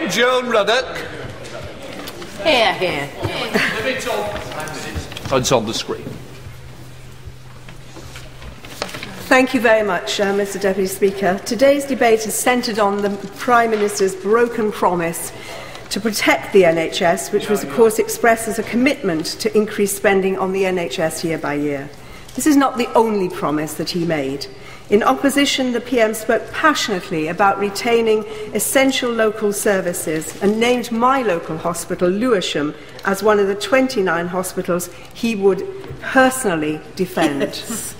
Joan Ruddock. Here, here. It's on the screen. Thank you very much, Mr. Deputy Speaker. Today's debate is centred on the Prime Minister's broken promise to protect the NHS, which was, of course, expressed as a commitment to increase spending on the NHS year by year. This is not the only promise that he made. In opposition, the PM spoke passionately about retaining essential local services and named my local hospital, Lewisham, as one of the 29 hospitals he would personally defend. Yes.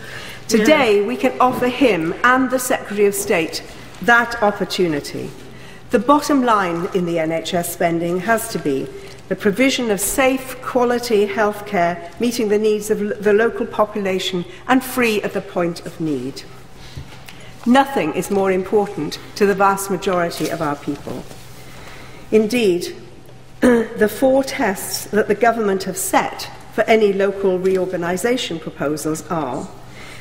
Today, we can offer him and the Secretary of State that opportunity. The bottom line in the NHS spending has to be the provision of safe, quality healthcare, meeting the needs of the local population and free at the point of need. Nothing is more important to the vast majority of our people. Indeed, the 4 tests that the government have set for any local reorganisation proposals are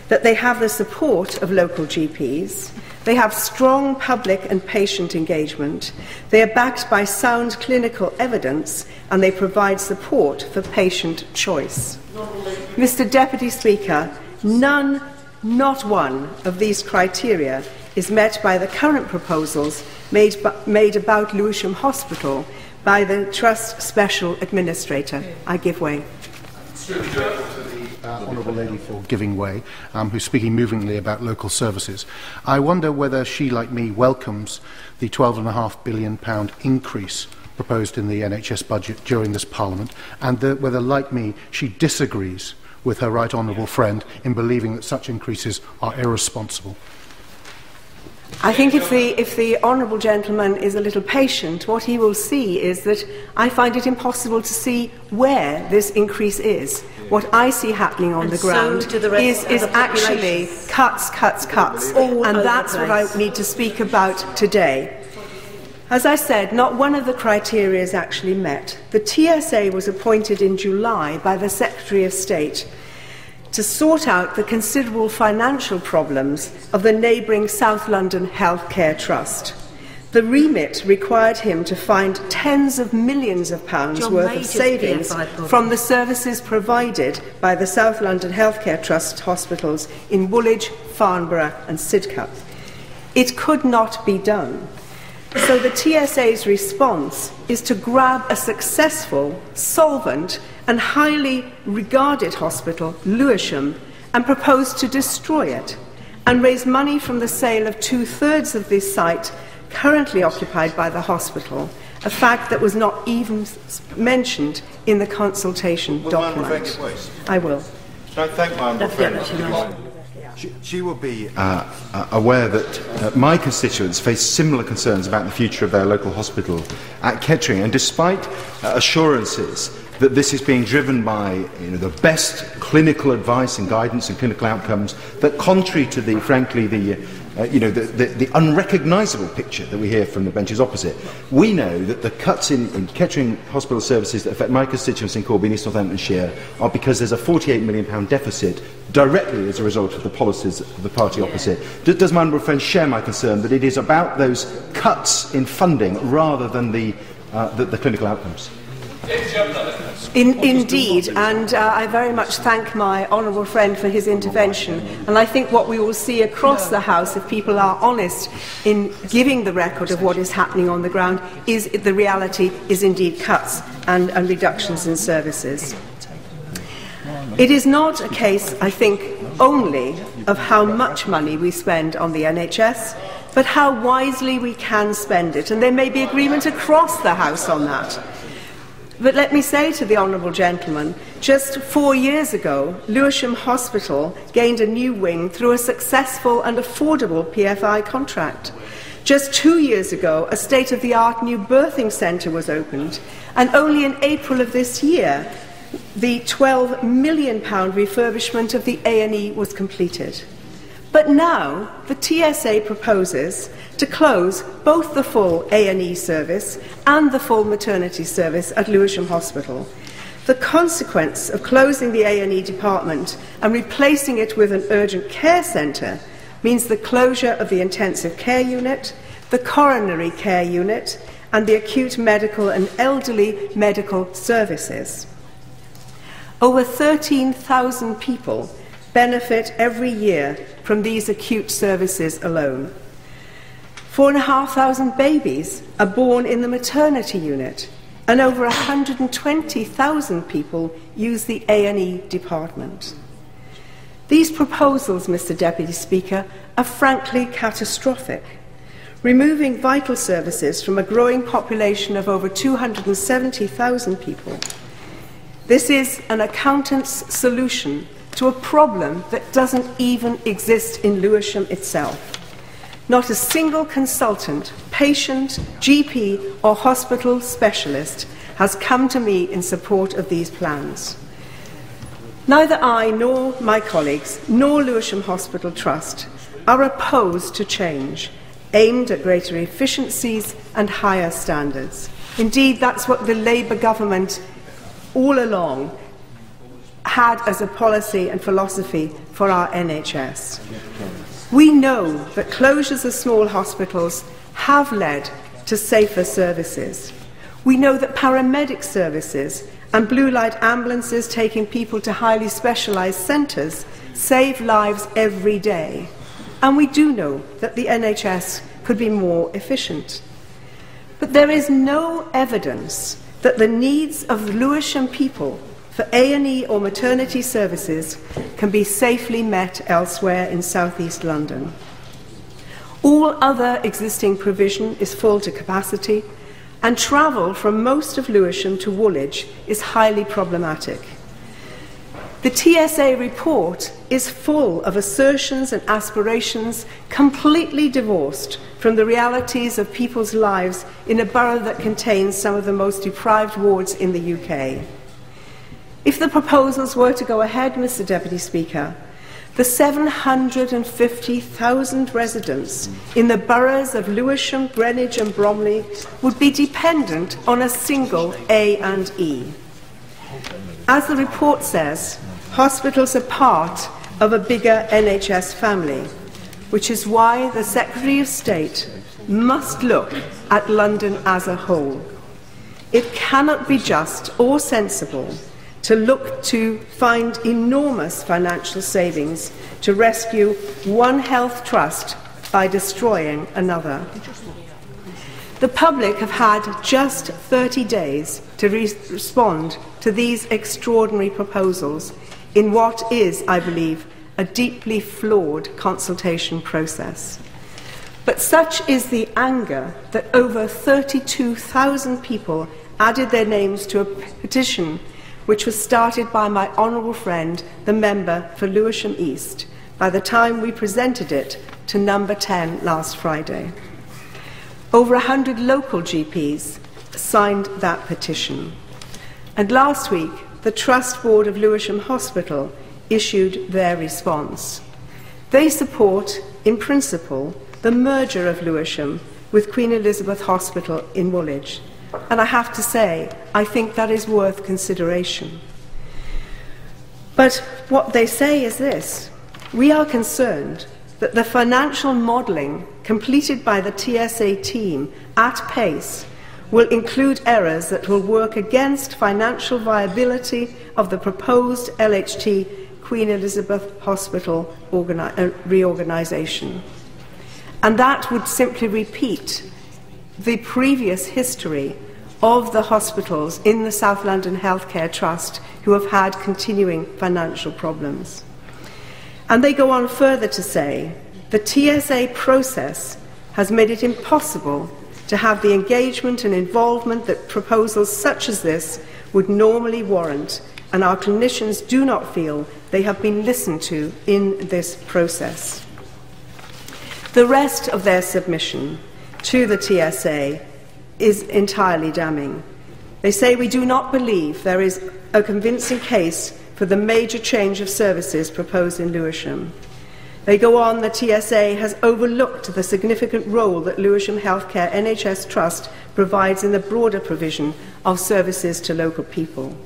that they have the support of local GPs, they have strong public and patient engagement, they are backed by sound clinical evidence, and they provide support for patient choice. Mr. Deputy Speaker, none, not one of these criteria is met by the current proposals made about Lewisham Hospital by the Trust Special Administrator. I give way. Honourable Lady for giving way, who's speaking movingly about local services. I wonder whether she, like me, welcomes the £12.5 billion increase proposed in the NHS budget during this Parliament, and whether, like me, she disagrees with her right honourable friend in believing that such increases are irresponsible. I think if the honourable gentleman is a little patient, what he will see is that I find it impossible to see where this increase is. What I see happening on the ground is actually cuts, and that's what I need to speak about today. As I said, not one of the criteria is actually met. The TSA was appointed in July by the Secretary of State to sort out the considerable financial problems of the neighbouring South London Healthcare Trust. The remit required him to find tens of millions of pounds worth of savings from the services provided by the South London Healthcare Trust hospitals in Woolwich, Farnborough and Sidcup. It could not be done. So the TSA's response is to grab a successful, solvent and highly regarded hospital, Lewisham, and propose to destroy it and raise money from the sale of 2/3 of this site currently occupied by the hospital, a fact that was not even mentioned in the consultation document. I will. Should I thank my honourable friend? She will be aware that my constituents face similar concerns about the future of their local hospital at Kettering, and despite assurances that this is being driven by the best clinical advice and guidance and clinical outcomes, that contrary to the unrecognisable picture that we hear from the benches opposite, we know that the cuts in Kettering hospital services that affect my constituents in Corby and East Northamptonshire are because there's a £48 million deficit directly as a result of the policies of the party opposite. Does my honourable friend share my concern that it is about those cuts in funding rather than the clinical outcomes? Indeed, and I very much thank my honourable friend for his intervention. And I think what we will see across the House, if people are honest in giving the record of what is happening on the ground, is the reality is indeed cuts and reductions in services. It is not a case, I think, only of how much money we spend on the NHS, but how wisely we can spend it. And there may be agreement across the House on that. But let me say to the honourable gentleman, just 4 years ago, Lewisham Hospital gained a new wing through a successful and affordable PFI contract. Just 2 years ago, a state-of-the-art new birthing centre was opened, and only in April of this year, the £12 million refurbishment of the A&E was completed. But now, the TSA proposes to close both the full A&E service and the full maternity service at Lewisham Hospital. The consequence of closing the A&E department and replacing it with an urgent care centre means the closure of the intensive care unit, the coronary care unit, and the acute medical and elderly medical services. Over 13,000 people benefit every year from these acute services alone. 4,500 babies are born in the maternity unit, and over 120,000 people use the A&E department. These proposals, Mr. Deputy Speaker, are frankly catastrophic. Removing vital services from a growing population of over 270,000 people. This is an accountant's solution to a problem that doesn't even exist in Lewisham itself. Not a single consultant, patient, GP or hospital specialist has come to me in support of these plans. Neither I nor my colleagues nor Lewisham Hospital Trust are opposed to change aimed at greater efficiencies and higher standards. Indeed, that's what the Labour government all along had as a policy and philosophy for our NHS. We know that closures of small hospitals have led to safer services. We know that paramedic services and blue light ambulances taking people to highly specialised centres save lives every day. And we do know that the NHS could be more efficient. But there is no evidence that the needs of Lewisham people for A&E or maternity services can be safely met elsewhere in South East London. All other existing provision is full to capacity, and travel from most of Lewisham to Woolwich is highly problematic. The TSA report is full of assertions and aspirations completely divorced from the realities of people's lives in a borough that contains some of the most deprived wards in the UK. If the proposals were to go ahead, Mr. Deputy Speaker, the 750,000 residents in the boroughs of Lewisham, Greenwich and Bromley would be dependent on a single A&E. As the report says, hospitals are part of a bigger NHS family, which is why the Secretary of State must look at London as a whole. It cannot be just or sensible to look to find enormous financial savings to rescue one health trust by destroying another. The public have had just 30 days to respond to these extraordinary proposals in what is, I believe, a deeply flawed consultation process. But such is the anger that over 32,000 people added their names to a petition which was started by my honourable friend, the member for Lewisham East, by the time we presented it to number 10 last Friday. Over 100 local GPs signed that petition. And last week, the Trust Board of Lewisham Hospital issued their response. They support, in principle, the merger of Lewisham with Queen Elizabeth Hospital in Woolwich. And I have to say, I think that is worth consideration. But what they say is this: we are concerned that the financial modelling completed by the TSA team at pace will include errors that will work against financial viability of the proposed LHT Queen Elizabeth Hospital reorganisation. And that would simply repeat the previous history of the hospitals in the South London Healthcare Trust who have had continuing financial problems. And they go on further to say the TSA process has made it impossible to have the engagement and involvement that proposals such as this would normally warrant, and our clinicians do not feel they have been listened to in this process. The rest of their submission to the TSA is entirely damning. They say we do not believe there is a convincing case for the major change of services proposed in Lewisham. They go on, the TSA has overlooked the significant role that Lewisham Healthcare NHS Trust provides in the broader provision of services to local people.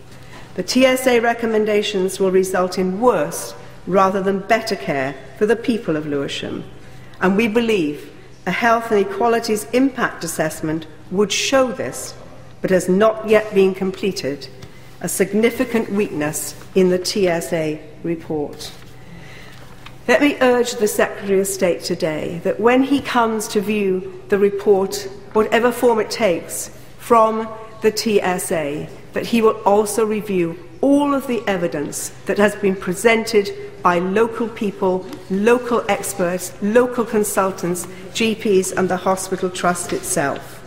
The TSA recommendations will result in worse rather than better care for the people of Lewisham. And we believe a health and equalities impact assessment would show this, but has not yet been completed, a significant weakness in the TSA report. Let me urge the Secretary of State today that when he comes to view the report, whatever form it takes, from the TSA, that he will also review all of the evidence that has been presented by local people, local experts, local consultants, GPs and the hospital trust itself.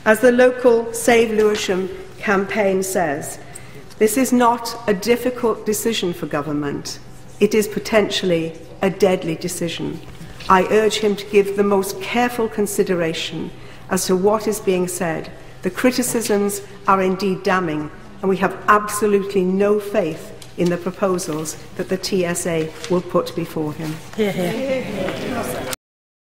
As the local Save Lewisham campaign says, this is not a difficult decision for government. It is potentially a deadly decision. I urge him to give the most careful consideration as to what is being said. The criticisms are indeed damning, and we have absolutely no faith in the proposals that the TSA will put before him.